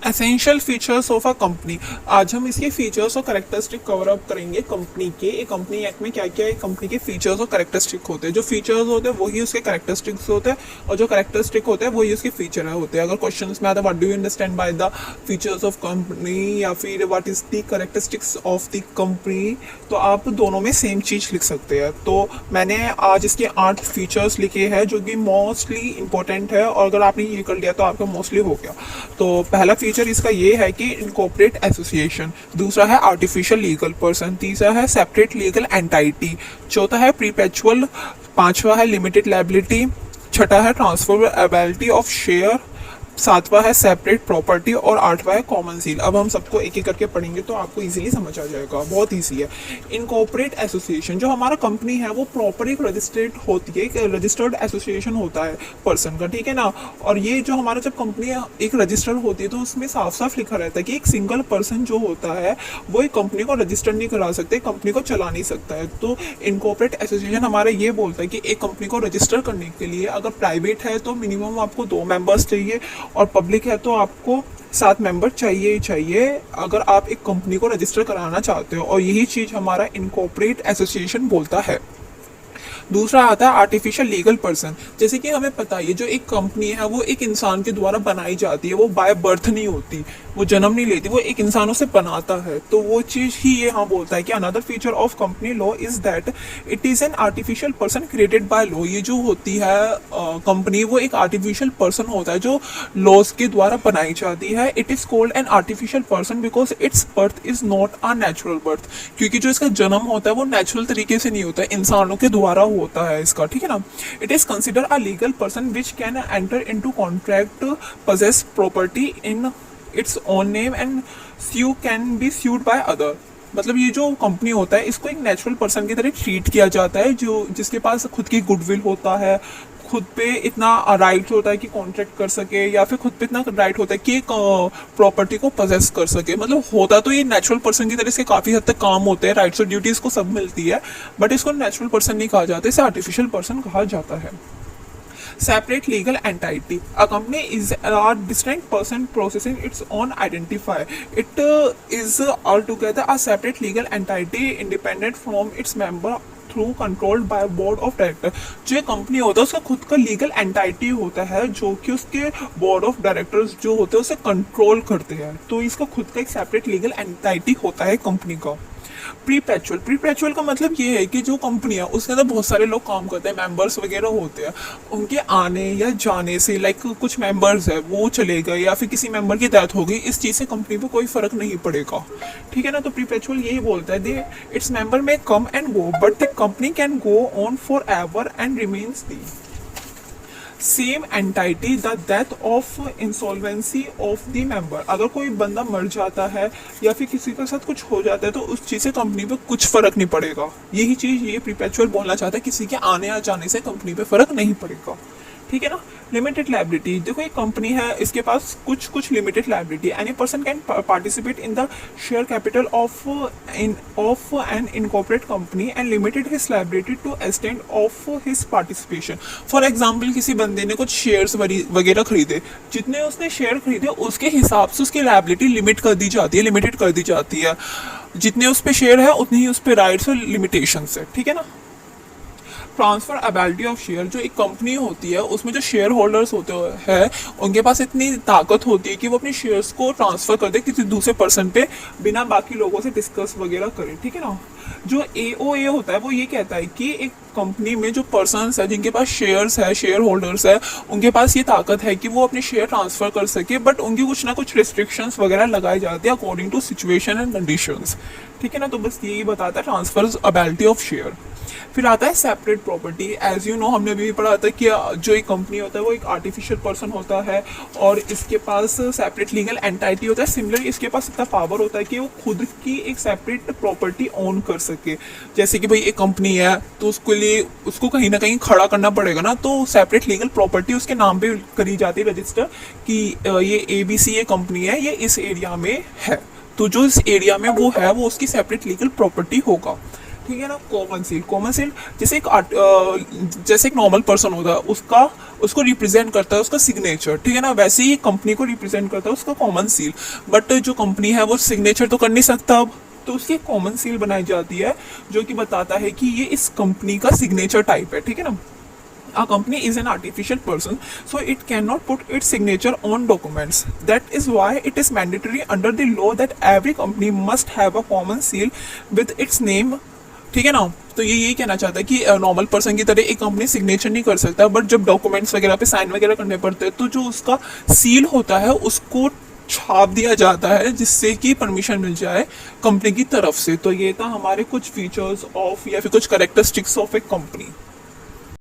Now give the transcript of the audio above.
Essential features of a company. आज हम इसके फीचर्स और कैरेक्टरिस्टिक कवर अप करेंगे कंपनी के। एक कंपनी एक्ट में क्या क्या एक कंपनी के फीचर्स और कैरेक्टरिस्टिक होते हैं। जो फीचर्स होते हैं वही उसके कैरेक्टरिस्टिक्स होते हैं और जो कैरेक्टरिस्टिक होते हैं वही उसके फीचर होते हैं। अगर क्वेश्चन में आता है what do you understand by the features of company या फिर what is the characteristics of the company, तो आप दोनों में सेम चीज लिख सकते हैं। तो मैंने आज इसके 8 फीचर्स लिखे हैं जो कि मोस्टली इंपॉर्टेंट है और अगर आपने ये कर लिया तो आपका मोस्टली हो गया। तो पहला फीचर इसका ये है कि इनकॉर्पोरेट एसोसिएशन, दूसरा है आर्टिफिशियल लीगल पर्सन, तीसरा है सेपरेट लीगल एंटाइटी, चौथा है प्रीपेचुअल, पांचवा है लिमिटेड लायबिलिटी, छठा है ट्रांसफरेबिलिटी ऑफ शेयर, सातवां है सेपरेट प्रॉपर्टी और आठवां है कॉमन सील। अब हम सबको एक एक करके पढ़ेंगे तो आपको इजीली समझ आ जाएगा, बहुत ईजी है। इनकॉर्पोरेट एसोसिएशन, जो हमारा कंपनी है वो प्रॉपर एक रजिस्टर्ड होती है, एक रजिस्टर्ड एसोसिएशन होता है पर्सन का, ठीक है ना। और ये जो हमारा जब कंपनी एक रजिस्टर्ड होती है तो उसमें साफ साफ लिखा रहता है कि एक सिंगल पर्सन जो होता है वो एक कंपनी को रजिस्टर नहीं करा सकते, कंपनी को चला नहीं सकता है। तो इनकॉर्पोरेट एसोसिएशन हमारा ये बोलता है कि एक कंपनी को रजिस्टर करने के लिए अगर प्राइवेट है तो मिनिमम आपको 2 मेंबर्स चाहिए और पब्लिक है तो आपको 7 मेंबर चाहिए ही चाहिए अगर आप एक कंपनी को रजिस्टर कराना चाहते हो। और यही चीज हमारा इनकॉर्पोरेट एसोसिएशन बोलता है। दूसरा आता है आर्टिफिशियल लीगल पर्सन। जैसे कि हमें पता है जो एक कंपनी है वो एक इंसान के द्वारा बनाई जाती है, वो बाय बर्थ नहीं होती, वो जन्म नहीं लेती, वो एक इंसानों से बनाता है। तो वो चीज ही ये हाँ बोलता है कि another feature of company law is that it is an artificial person created by law. ये जो होती है कंपनी वो एक आर्टिफिशियल पर्सन होता है जो लॉज के द्वारा बनाई जाती है। It is called an artificial person because it's birth is not a natural birth, क्योंकि जो इसका जन्म होता है वो नेचुरल तरीके से नहीं होता है, इंसानों के द्वारा होता है इसका, ठीक है ना। It is consider a legal person which can enter into contract, possess property in its own name and sue can be sued by other। मतलब ये जो कंपनी होता है इसको एक नेचुरल पर्सन की तरह ट्रीट किया जाता है, जो जिसके पास खुद की गुडविल होता है, खुद पे इतना राइट होता है कि कॉन्ट्रैक्ट कर सके, या फिर खुद पे इतना राइट होता है कि एक प्रॉपर्टी को पोजेस कर सके। मतलब होता तो ये नेचुरल पर्सन की तरह इसके काफ़ी हद तक काम होते हैं, राइट्स और ड्यूटीज़ को सब मिलती है, बट इसको नेचुरल पर्सन नहीं कहा जाता, इसे आर्टिफिशियल पर्सन कहा जाता है। Separate legal entity. A company is a distinct person processing its own identifier. It is altogether a separate legal entity independent from its member through controlled by board of director. जो एक company होता है उसका खुद का legal entity होता है जो कि उसके बोर्ड ऑफ डायरेक्टर्स जो होते हैं उसे कंट्रोल करते हैं। तो इसका खुद का एक सेपरेट लीगल एंटाइटी होता है कंपनी का। प्रीपेचुअल का मतलब ये है कि जो कंपनी है उसके अंदर बहुत सारे लोग काम करते हैं, मेंबर्स वगैरह होते हैं, उनके आने या जाने से लाइक कुछ मेंबर्स है वो चले गए या फिर किसी मेंबर की डेथ हो गई, इस चीज़ से कंपनी पे कोई फर्क नहीं पड़ेगा, ठीक है ना। तो प्रीपेचुअल यही बोलता है दे इट्स मेंबर में come and go but the company can go on for ever and remains the same entity the death of insolvency of the member. अगर कोई बंदा मर जाता है या फिर किसी के साथ कुछ हो जाता है तो उस चीज़ से कंपनी पे कुछ फर्क नहीं पड़ेगा। यही चीज़ ये प्रीपेचुअल बोलना चाहता है, किसी के आने या जाने से कंपनी पे फर्क नहीं पड़ेगा, ठीक है ना। लिमिटेड लायबिलिटी, देखो एक कंपनी है इसके पास कुछ limited liability. Any person can participate in the share capital of an incorporate company and limited his liability to extend of his participation. For example किसी बंदे ने कुछ शेयर्स वगैरह खरीदे, जितने उसने शेयर खरीदे उसके हिसाब से उसकी लायबिलिटी लिमिट कर दी जाती है, लिमिटेड कर दी जाती है। जितने उस पर शेयर है उतनी ही उस पर राइट्स और लिमिटेशंस है, ठीक है ना। ट्रांसफरेबिलिटी ऑफ शेयर, जो एक कंपनी होती है उसमें जो शेयर होल्डर्स होते हैं उनके पास इतनी ताकत होती है कि वो अपने शेयर्स को ट्रांसफर कर दे किसी दूसरे पर्सन पे बिना बाकी लोगों से डिस्कस वगैरह करे, ठीक है ना। जो एओए होता है वो ये कहता है कि एक कंपनी में जो पर्सन्स है जिनके पास शेयर्स है, शेयर होल्डर्स है, उनके पास ये ताकत है कि वो अपने शेयर ट्रांसफर कर सके, बट उनकी कुछ ना कुछ रिस्ट्रिक्शंस वगैरह लगाई जाती है according to situation and conditions, ठीक है ना। तो बस यही बताता है ट्रांसफरेबिलिटी ऑफ शेयर। फिर आता है separate property. As you know हमने अभी भी पढ़ा था कि जो एक कंपनी होता है वो एक आर्टिफिशियल पर्सन होता है और इसके पास सेपरेट लीगल एंटाइटी होता है। सिमिलर इसके पास इतना पावर होता है कि वो खुद की एक सेपरेट प्रॉपर्टी ओन कर सके। जैसे कि भाई एक कंपनी है तो उसके लिए उसको कहीं ना कहीं खड़ा करना पड़ेगा ना, तो सेपरेट लीगल प्रॉपर्टी उसके नाम पे करी जाती है रजिस्टर कि ये ABC ये कंपनी है, ये इस एरिया में है, तो जो इस एरिया में वो है वो उसकी सेपरेट लीगल प्रॉपर्टी होगा, ठीक है ना। कॉमन सील जैसे एक नॉर्मल पर्सन होता है उसका उसको रिप्रेजेंट करता है उसका सिग्नेचर, ठीक है ना। वैसे ही कंपनी को रिप्रेजेंट करता है उसका कॉमन सील, बट जो कंपनी है वो सिग्नेचर तो कर नहीं सकता अब, तो उसकी एक कॉमन सील बनाई जाती है जो कि बताता है कि ये इस कंपनी का सिग्नेचर टाइप है, ठीक है ना। A company is an artificial person, so it cannot put its signature on documents. That is why it is mandatory under the law that every company must have a common seal with its name, ठीक है ना। तो ये यही कहना चाहता है कि नॉर्मल पर्सन की तरह एक कंपनी सिग्नेचर नहीं कर सकता, बट जब डॉक्यूमेंट्स वगैरह पे साइन वगैरह करने पड़ते हैं तो जो उसका सील होता है उसको छाप दिया जाता है जिससे कि परमिशन मिल जाए कंपनी की तरफ से। तो ये था हमारे कुछ फीचर्स ऑफ या फिर कुछ करेक्टरिस्टिक्स ऑफ ए कंपनी।